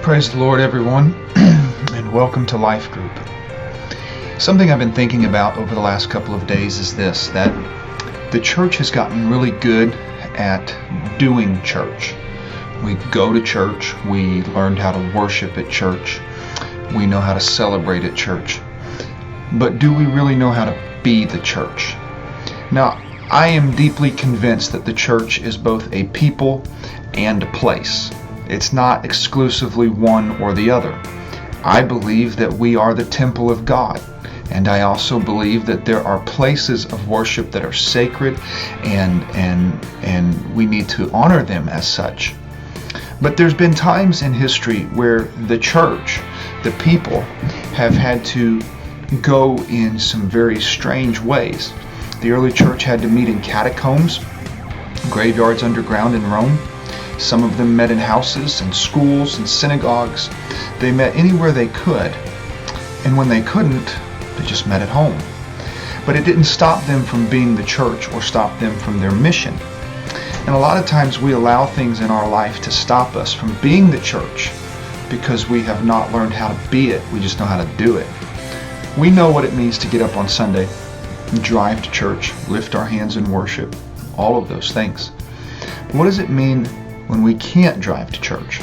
Praise the Lord, everyone, and welcome to Life Group. Something I've been thinking about over the last couple of days is this, that the church has gotten really good at doing church. We go to church, we learned how to worship at church, we know how to celebrate at church. But do we really know how to be the church? Now, I am deeply convinced that the church is both a people and a place. It's not exclusively one or the other. I believe that we are the temple of God, and I also believe that there are places of worship that are sacred, and we need to honor them as such. But there's been times in history where the church, the people, have had to go in some very strange ways. The early church had to meet in catacombs, graveyards underground in Rome. Some of them met in houses and schools and synagogues. They met anywhere they could. And when they couldn't, they just met at home. But it didn't stop them from being the church or stop them from their mission. And a lot of times we allow things in our life to stop us from being the church because we have not learned how to be it. We just know how to do it. We know what it means to get up on Sunday, drive to church, lift our hands in worship, all of those things. What does it mean when we can't drive to church?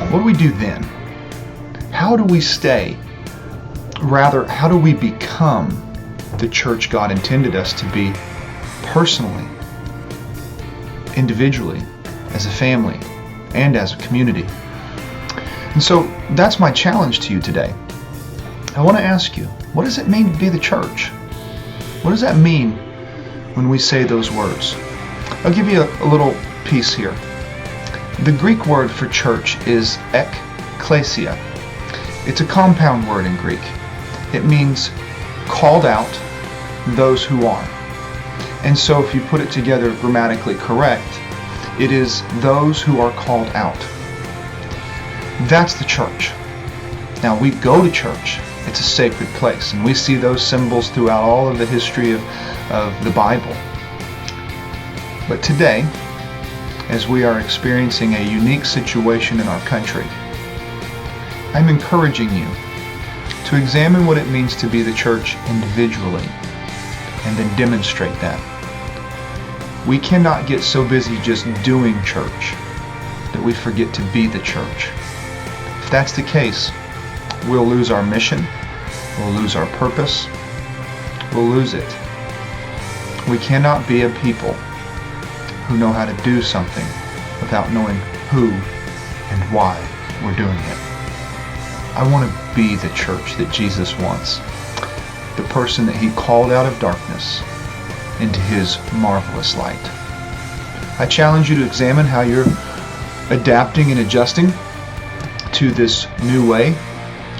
What do we do then? How do we stay? Rather, how do we become the church God intended us to be personally, individually, as a family, and as a community? And so that's my challenge to you today. I want to ask you, what does it mean to be the church? What does that mean when we say those words? I'll give you a little piece here. The Greek word for church is ekklesia. It's a compound word in Greek. It means called out, those who are. And so if you put it together grammatically correct, it is those who are called out. That's the church. Now, we go to church. It's a sacred place, and we see those symbols throughout all of the history of the Bible. But today, as we are experiencing a unique situation in our country, I'm encouraging you to examine what it means to be the church individually and then demonstrate that. We cannot get so busy just doing church that we forget to be the church. If that's the case, we'll lose our mission, we'll lose our purpose, we'll lose it. We cannot be a people who know how to do something without knowing who and why we're doing it. I want to be the church that Jesus wants, the person that He called out of darkness into His marvelous light. I challenge you to examine how you're adapting and adjusting to this new way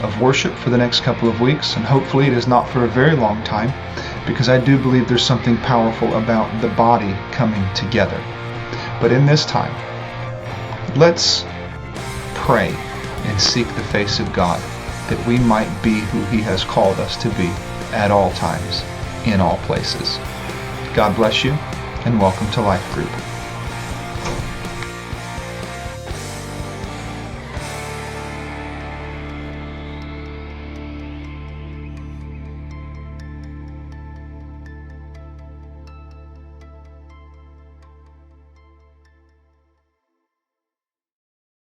of worship for the next couple of weeks, and hopefully it is not for a very long time, because I do believe there's something powerful about the body coming together. But in this time, let's pray and seek the face of God, that we might be who He has called us to be at all times, in all places. God bless you, and welcome to Life Group.